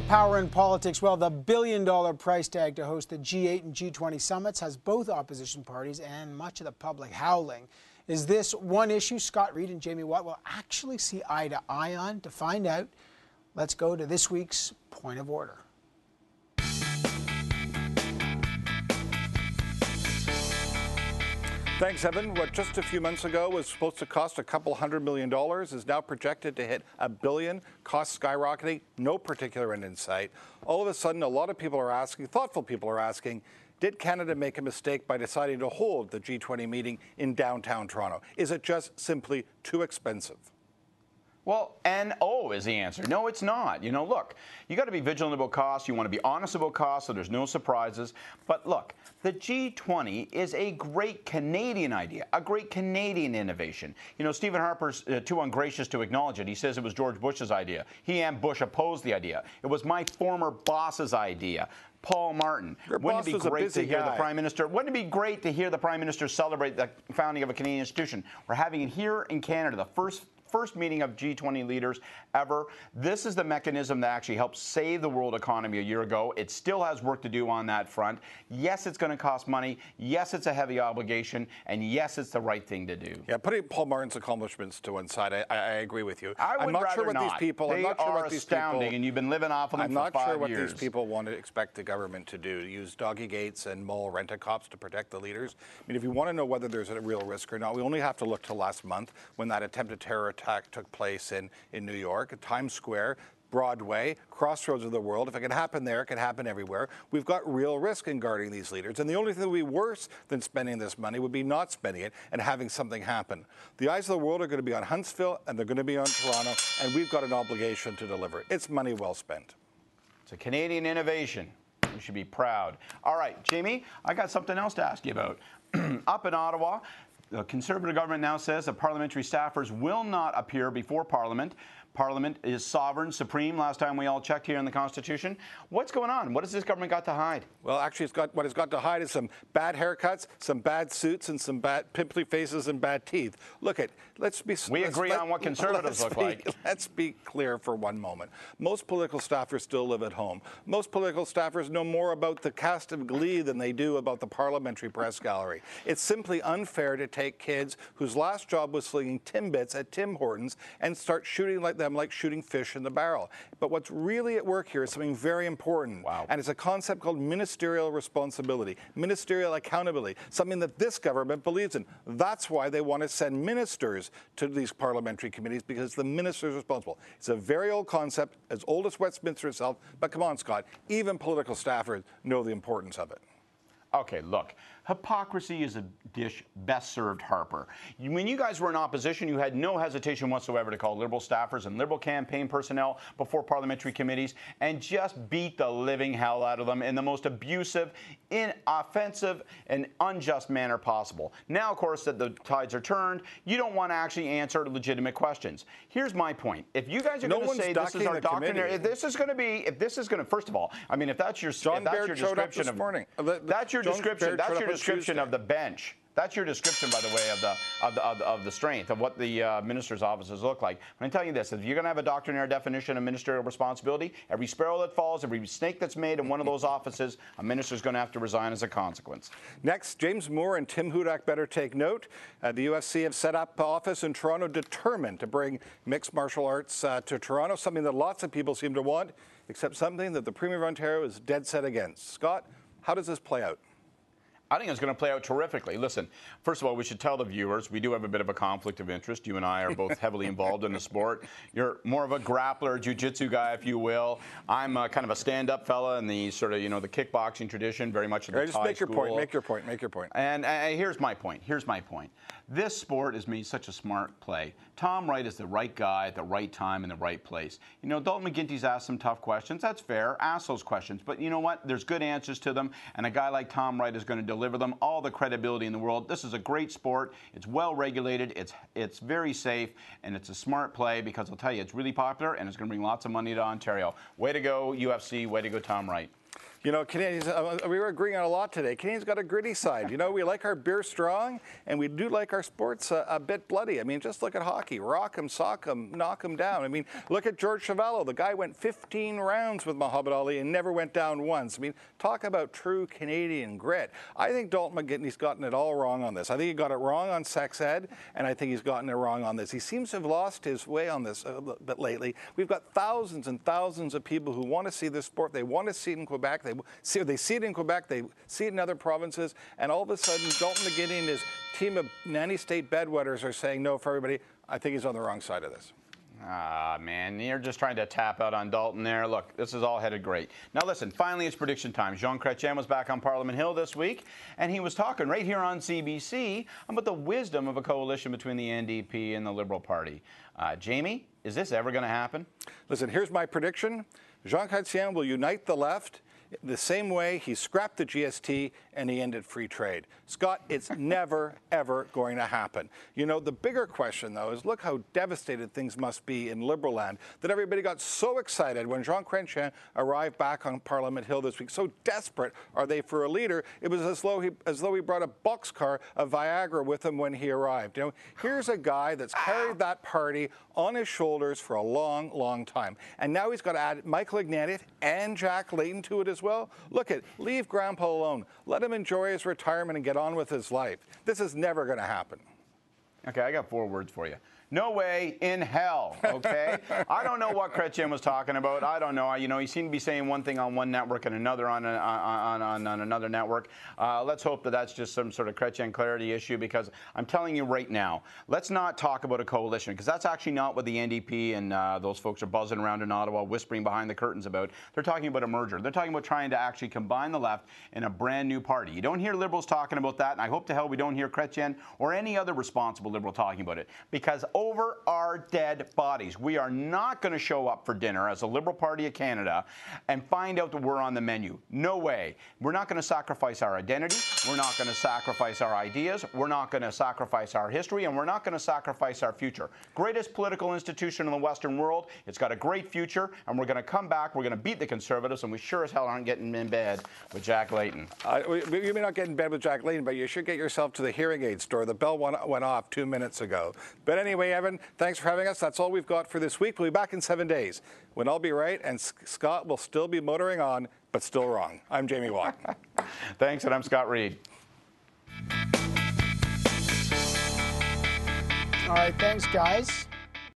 Power in politics. Well, the billion-dollar price tag to host the G8 and G20 summits has both opposition parties and much of the public howling. Is this one issue Scott Reid and Jamie Watt will actually see eye to eye on? To find out, let's go to this week's Point of Order. Thanks, Evan. What just a few months ago was supposed to cost a couple $100 million is now projected to hit $1 billion, costs skyrocketing, no particular end in sight. All of a sudden, a lot of people are asking, thoughtful people are asking, did Canada make a mistake by deciding to hold the G20 meeting in downtown Toronto? Is it just simply too expensive? Well, NO is the answer. No, it's not. You know, look, you got to be vigilant about costs. You want to be honest about costs so there's no surprises. But look, the G20 is a great Canadian idea, a great Canadian innovation. You know, Stephen Harper's too ungracious to acknowledge it. He says it was George Bush's idea. He and Bush opposed the idea. It was my former boss's idea. Paul Martin. Wouldn't it be great to hear the Prime Minister? Wouldn't it be great to hear the Prime Minister celebrate the founding of a Canadian institution? We're having it here in Canada, the first meeting of G20 leaders ever. This is the mechanism that actually helped save the world economy a year ago. It still has work to do on that front. Yes, it's going to cost money. Yes, it's a heavy obligation. And yes, it's the right thing to do. Yeah, putting Paul Martin's accomplishments to one side, I agree with you. I'm not sure what these people. They are astounding, and you've been living off of them for 5 years. I'm not sure what these people want to expect the government to do. Use doggy gates and mall rent-a-cops to protect the leaders. I mean, if you want to know whether there's a real risk or not, we only have to look to last month when that attempted terror attack took place in New York, Times Square, Broadway, crossroads of the world. If it can happen there, it can happen everywhere. We've got real risk in guarding these leaders. And the only thing that would be worse than spending this money would be not spending it and having something happen. The eyes of the world are going to be on Huntsville and they're going to be on Toronto, and we've got an obligation to deliver. It's money well spent. It's a Canadian innovation. You should be proud. All right, Jamie, I got something else to ask you about. Up in Ottawa, the Conservative government now says that parliamentary staffers will not appear before Parliament. Parliament is sovereign, supreme, last time we all checked here in the Constitution. What's going on? What has this government got to hide? Well, actually, what it's got to hide is some bad haircuts, some bad suits, and some bad pimply faces and bad teeth. Look We agree on what conservatives look like. Let's be clear for one moment. Most political staffers still live at home. Most political staffers know more about the cast of Glee than they do about the parliamentary press gallery. It's simply unfair to take kids whose last job was slinging Timbits at Tim Hortons and start shooting them like shooting fish in the barrel. But what's really at work here is something very important. Wow. And it's a concept called ministerial responsibility, ministerial accountability, something that this government believes in. That's why they want to send ministers to these parliamentary committees, because the minister is responsible. It's a very old concept, as old as Westminster itself, but come on, Scott, even political staffers know the importance of it. Okay, look, hypocrisy is a dish best served Harper. When you guys were in opposition, you had no hesitation whatsoever to call Liberal staffers and Liberal campaign personnel before parliamentary committees and just beat the living hell out of them in the most abusive, offensive, and unjust manner possible. Now, of course, that the tides are turned, you don't want to actually answer legitimate questions. Here's my point. If you guys are going to say this is our doctrine, if this is going to, first of all, I mean, if that's your description of the bench. That's your description, by the way, of the strength of what the minister's offices look like. I'm telling you this: if you're going to have a doctrinaire definition of ministerial responsibility, every sparrow that falls, every snake that's made in one of those offices, a minister's going to have to resign as a consequence. Next, James Moore and Tim Hudak better take note. The UFC have set up office in Toronto, determined to bring mixed martial arts to Toronto, something that lots of people seem to want, except something that the Premier of Ontario is dead set against. Scott, how does this play out? I think it's going to play out terrifically. Listen, first of all, we should tell the viewers we do have a bit of a conflict of interest. You and I are both heavily involved in the sport. You're more of a grappler, jiu-jitsu guy, if you will. I'm kind of a stand-up fella in the sort of, the kickboxing tradition, very much in the Thai school. Make your point. And here's my point. This sport has made such a smart play. Tom Wright is the right guy at the right time in the right place. Dalton McGuinty's asked some tough questions. That's fair. Ask those questions. But you know what? There's good answers to them. And a guy like Tom Wright is going to deliver them all the credibility in the world. This is a great sport. It's well regulated. It's very safe. And it's a smart play because I'll tell you, it's really popular and it's going to bring lots of money to Ontario. Way to go, UFC. Way to go, Tom Wright. You know, Canadians, we were agreeing on a lot today. Canadians got a gritty side. You know, we like our beer strong, and we do like our sports a bit bloody. I mean, just look at hockey. Rock 'em, sock 'em, knock 'em down. I mean, look at George Chuvalo. The guy went 15 rounds with Muhammad Ali and never went down once. I mean, talk about true Canadian grit. I think Dalton McGuinness's gotten it all wrong on this. I think he got it wrong on sex ed, and I think he's gotten it wrong on this. He seems to have lost his way on this a bit lately. We've got thousands and thousands of people who want to see this sport. They want to see it in Quebec. They see it in Quebec, they see it in other provinces, and all of a sudden, Dalton McGuinness and his team of nanny state bedwetters are saying no for everybody. I think he's on the wrong side of this. Ah, man, you're just trying to tap out on Dalton there. Look, this is all headed great. Now, listen, finally, it's prediction time. Jean Chrétien was back on Parliament Hill this week, and he was talking right here on CBC about the wisdom of a coalition between the NDP and the Liberal Party. Jamie, is this ever going to happen? Listen, here's my prediction. Jean Chrétien will unite the left the same way he scrapped the GST and he ended free trade. Scott, it's never, ever going to happen. You know, the bigger question, though, is look how devastated things must be in Liberal land that everybody got so excited when Jean Chrétien arrived back on Parliament Hill this week. So desperate are they for a leader. It was as though he brought a boxcar of Viagra with him when he arrived. You know, here's a guy that's carried that party on his shoulders for a long, long time. And now he's got to add Michael Ignatieff and Jack Layton to it as well. Look leave Grandpa alone. Let him enjoy his retirement and get on with his life. This is never going to happen. Okay, I got 4 words for you. No way in hell, okay? I don't know what Chrétien was talking about. I don't know. You know, he seemed to be saying one thing on one network and another on another network. Let's hope that that's just some sort of Chrétien clarity issue, because I'm telling you right now, let's not talk about a coalition, because that's actually not what the NDP and those folks are buzzing around in Ottawa, whispering behind the curtains about. They're talking about a merger. They're talking about trying to actually combine the left in a brand new party. You don't hear Liberals talking about that, and I hope to hell we don't hear Chrétien or any other responsible Liberal talking about it, because over our dead bodies, we are not going to show up for dinner as a Liberal Party of Canada and find out that we're on the menu. No way. We're not going to sacrifice our identity. We're not going to sacrifice our ideas. We're not going to sacrifice our history, and we're not going to sacrifice our future. Greatest political institution in the Western world. It's got a great future, and we're going to come back. We're going to beat the Conservatives, and we sure as hell aren't getting in bed with Jack Layton. You may not get in bed with Jack Layton, but you should get yourself to the hearing aid store. The bell went off 2 minutes ago. But anyway, Evan, thanks for having us. That's all we've got for this week. We'll be back in 7 days when I'll be right and Scott will still be motoring on, but still wrong. I'm Jamie Watt. Thanks, and I'm Scott Reid. All right, thanks, guys.